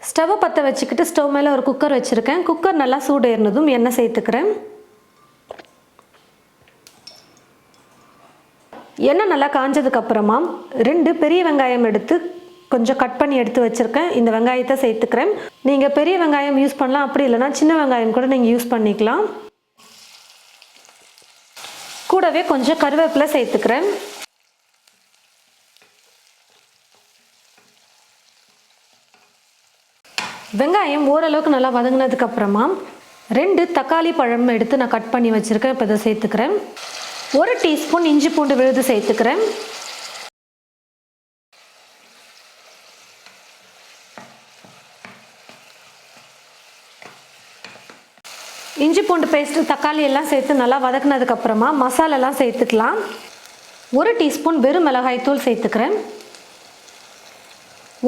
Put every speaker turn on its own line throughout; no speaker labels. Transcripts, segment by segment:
Stove பற்ற வச்சுக்கிட்டு stove மேலே ஒரு குக்கர் வச்சுருக்கேன். குக்கர் நல்லா சூடு ஏறினதும் எண்ணெய் சேர்த்துக்கிறேன். எண்ணெய் நல்லா காஞ்சதுக்கப்புறமா 2 பெரிய வெங்காயம் எடுத்து கொஞ்சம் கட் பண்ணி எடுத்து வச்சுருக்கேன். இந்த வெங்காயத்தை சேர்த்துக்கிறேன். நீங்கள் பெரிய வெங்காயம் யூஸ் பண்ணலாம், அப்படி இல்லைனா சின்ன வெங்காயம் கூட நீங்கள் யூஸ் பண்ணிக்கலாம். கூடவே கொஞ்சம் கருவேப்பிலை சேர்த்துக்கிறேன். வெங்காயம் ஓரளவுக்கு நல்லா வதங்கினதுக்கப்புறமா 2 தக்காளி பழம் எடுத்து நான் கட் பண்ணி வச்சுருக்கேன். இப்போ இதை சேர்த்துக்கிறேன். 1 டீஸ்பூன் இஞ்சி பூண்டு விழுது சேர்த்துக்கிறேன். இஞ்சி பூண்டு பேஸ்ட்டு தக்காளி எல்லாம் சேர்த்து நல்லா வதக்குனதுக்கப்புறமா மசாலாலாம் சேர்த்துக்கலாம். 1 டீஸ்பூன் வெறும் மிளகாய் தூள் சேர்த்துக்கிறேன்.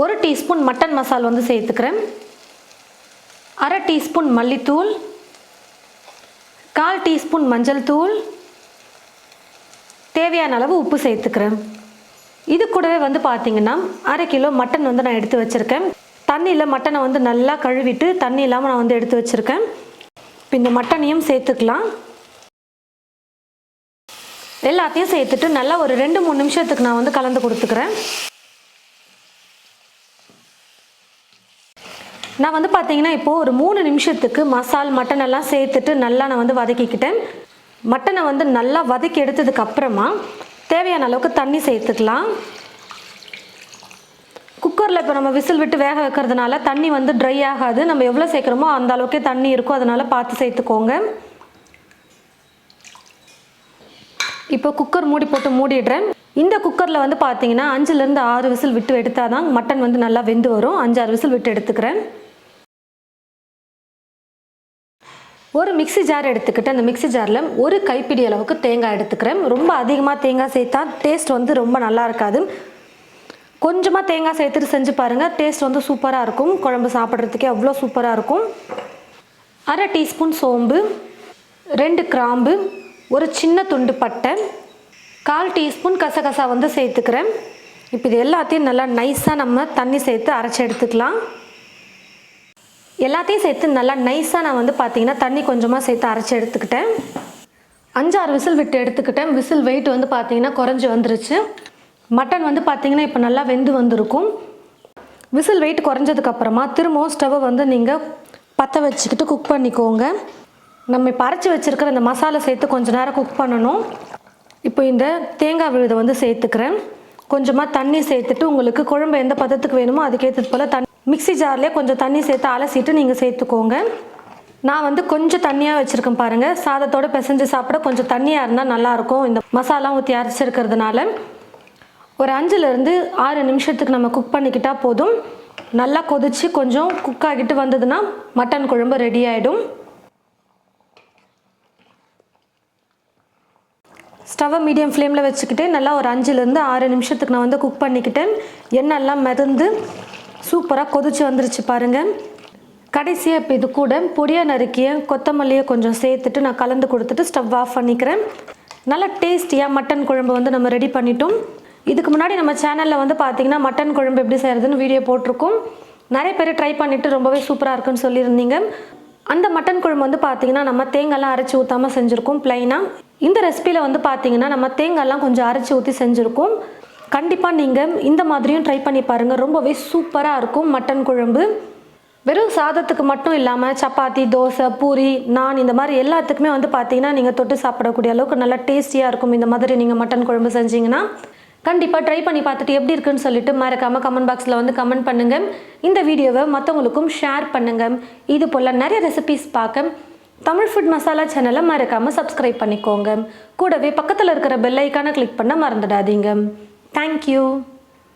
1 டீஸ்பூன் மட்டன் மசால் வந்து சேர்த்துக்கிறேன். 1/2 டீஸ்பூன் மல்லித்தூள், 1/4 டீஸ்பூன் மஞ்சள் தூள், தேவையான அளவு உப்பு சேர்த்துக்கிறேன். இது கூடவே வந்து பார்த்திங்கன்னா 1/2 கிலோ மட்டன் வந்து நான் எடுத்து வச்சுருக்கேன். தண்ணியில் மட்டனை வந்து நல்லா கழுவிட்டு தண்ணி இல்லாமல் நான் வந்து எடுத்து வச்சுருக்கேன். இப்போ இந்த மட்டனையும் சேர்த்துக்கலாம். எல்லாத்தையும் சேர்த்துட்டு நல்லா ஒரு 2-3 நிமிஷத்துக்கு நான் வந்து கலந்து கொடுத்துக்கிறேன். நான் வந்து பார்த்திங்கன்னா இப்போது ஒரு 3 நிமிஷத்துக்கு மசால் மட்டன் எல்லாம் சேர்த்துட்டு நல்லா நான் வந்து வதக்கிக்கிட்டேன். மட்டனை வந்து நல்லா வதக்கி எடுத்ததுக்கு அப்புறமா தேவையான அளவுக்கு தண்ணி சேர்த்துக்கலாம். குக்கரில் இப்போ நம்ம விசில் விட்டு வேக வைக்கிறதுனால தண்ணி வந்து ட்ரை ஆகாது. நம்ம எவ்வளோ சேர்க்குறோமோ அந்த அளவுக்கே தண்ணி இருக்கும், அதனால் பார்த்து சேர்த்துக்கோங்க. இப்போ குக்கர் மூடி போட்டு மூடிடுறேன். இந்த குக்கரில் வந்து பார்த்தீங்கன்னா 5லேருந்து 6 விசில் விட்டு எடுத்தால் தான் மட்டன் வந்து நல்லா வெந்து வரும். 5-6 விசில் விட்டு எடுத்துக்கிறேன். ஒரு மிக்ஸி ஜார் எடுத்துக்கிட்டு அந்த மிக்ஸி ஜாரில் 1 கைப்பிடி அளவுக்கு தேங்காய் எடுத்துக்கிறேன். ரொம்ப அதிகமாக தேங்காய் சேர்த்தா டேஸ்ட் வந்து ரொம்ப நல்லா இருக்காது. கொஞ்சமாக தேங்காய் சேர்த்துட்டு செஞ்சு பாருங்கள், டேஸ்ட் வந்து சூப்பராக இருக்கும். குழம்பு சாப்பிட்றதுக்கே அவ்வளோ சூப்பராக இருக்கும். 1/2 டீஸ்பூன் சோம்பு, 2 கிராம்பு, ஒரு சின்ன துண்டு பட்டை, 1/4 டீஸ்பூன் கசகசா வந்து சேர்த்துக்கிறேன். இப்போ இது எல்லாத்தையும் நல்லா நைஸாக நம்ம தண்ணி சேர்த்து அரைச்சி எடுத்துக்கலாம். எல்லாத்தையும் சேர்த்து நல்லா நைஸாக நான் வந்து பார்த்திங்கன்னா தண்ணி கொஞ்சமாக சேர்த்து அரைச்சி எடுத்துக்கிட்டேன். 5-6 விசில் விட்டு எடுத்துக்கிட்டேன். விசில் வெயிட் வந்து பார்த்திங்கன்னா குறைஞ்சி வந்துருச்சு. மட்டன் வந்து பார்த்திங்கன்னா இப்போ நல்லா வெந்து வந்திருக்கும். விசில் வெயிட் குறைஞ்சதுக்கப்புறமா திரும்பவும் ஸ்டவ்வை வந்து நீங்கள் பற்ற வச்சுக்கிட்டு குக் பண்ணிக்கோங்க. நம்ம இப்போ அரைச்சி வச்சுருக்கிற இந்த மசாலா சேர்த்து கொஞ்சம் நேரம் குக் பண்ணணும். இப்போ இந்த தேங்காய் விழுதை வந்து சேர்த்துக்கிறேன். கொஞ்சமாக தண்ணி சேர்த்துட்டு உங்களுக்கு குழம்பு எந்த பதத்துக்கு வேணுமோ அதுக்கேற்றது போல் தண்ணி மிக்ஸி ஜார்லேயே கொஞ்சம் தண்ணி சேர்த்து அலசிட்டு நீங்கள் சேர்த்துக்கோங்க. நான் வந்து கொஞ்சம் தண்ணியாக வச்சுருக்கேன் பாருங்கள். சாதத்தோடு பிசைஞ்சு சாப்பிட கொஞ்சம் தண்ணியாக இருந்தால் நல்லாயிருக்கும். இந்த மசாலா ஊற்றி அரைச்சிருக்கிறதுனால ஒரு 5லேருந்து 6 நிமிஷத்துக்கு நம்ம குக் பண்ணிக்கிட்டால் போதும். நல்லா கொதித்து கொஞ்சம் குக் ஆகிட்டு வந்ததுன்னா மட்டன் குழம்பு ரெடி ஆகிடும். ஸ்டவ்வை மீடியம் ஃப்ளேமில் வச்சுக்கிட்டு நல்லா ஒரு 5லேருந்து 6 நிமிஷத்துக்கு நான் வந்து குக் பண்ணிக்கிட்டேன். எண்ணெய்லாம் மிதந்து சூப்பராக கொதிச்சு வந்துருச்சு பாருங்கள். கடைசியாக இப்போ இது கூட பொடியாக நறுக்கிய கொத்தமல்லியை கொஞ்சம் சேர்த்துட்டு நான் கலந்து கொடுத்துட்டு ஸ்டவ் ஆஃப் பண்ணிக்கிறேன். நல்லா டேஸ்டியாக மட்டன் குழம்பு வந்து நம்ம ரெடி பண்ணிட்டோம். இதுக்கு முன்னாடி நம்ம சேனலில் வந்து பார்த்திங்கன்னா மட்டன் குழம்பு எப்படி செய்கிறதுன்னு வீடியோ போட்டிருக்கோம். நிறைய பேர் ட்ரை பண்ணிவிட்டு ரொம்பவே சூப்பராக இருக்குன்னு சொல்லியிருந்தீங்க. அந்த மட்டன் குழம்பு வந்து பார்த்திங்கன்னா நம்ம தேங்காய்லாம் அரைச்சி ஊற்றாமல் செஞ்சுருக்கோம் ப்ளைனாக. இந்த ரெசிபியில் வந்து பார்த்திங்கன்னா நம்ம தேங்காய்லாம் கொஞ்சம் அரைச்சி ஊற்றி செஞ்சுருக்கோம். கண்டிப்பாக நீங்கள் இந்த மாதிரியும் ட்ரை பண்ணி பாருங்கள். ரொம்பவே சூப்பராக இருக்கும் மட்டன் குழம்பு. வெறும் சாதத்துக்கு மட்டும் இல்லாமல் சப்பாத்தி, தோசை, பூரி, நான் இந்த மாதிரி எல்லாத்துக்குமே வந்து பார்த்திங்கன்னா நீங்கள் தொட்டு சாப்பிடக்கூடிய அளவுக்கு நல்லா டேஸ்டியாக இருக்கும். இந்த மாதிரி நீங்கள் மட்டன் குழம்பு செஞ்சிங்கன்னா கண்டிப்பாக ட்ரை பண்ணி பார்த்துட்டு எப்படி இருக்குன்னு சொல்லிட்டு மறக்காமல் கமெண்ட் பாக்ஸில் வந்து கமெண்ட் பண்ணுங்கள். இந்த வீடியோவை மற்றவங்களுக்கும் ஷேர் பண்ணுங்கள். இது போல் நிறைய ரெசிபிஸ் பார்க்க தமிழ் ஃபுட் மசாலா சேனலை மறக்காமல் சப்ஸ்கிரைப் பண்ணிக்கோங்க. கூடவே பக்கத்தில் இருக்கிற பெல் ஐக்கானை கிளிக் பண்ண மறந்துடாதீங்க. Thank you.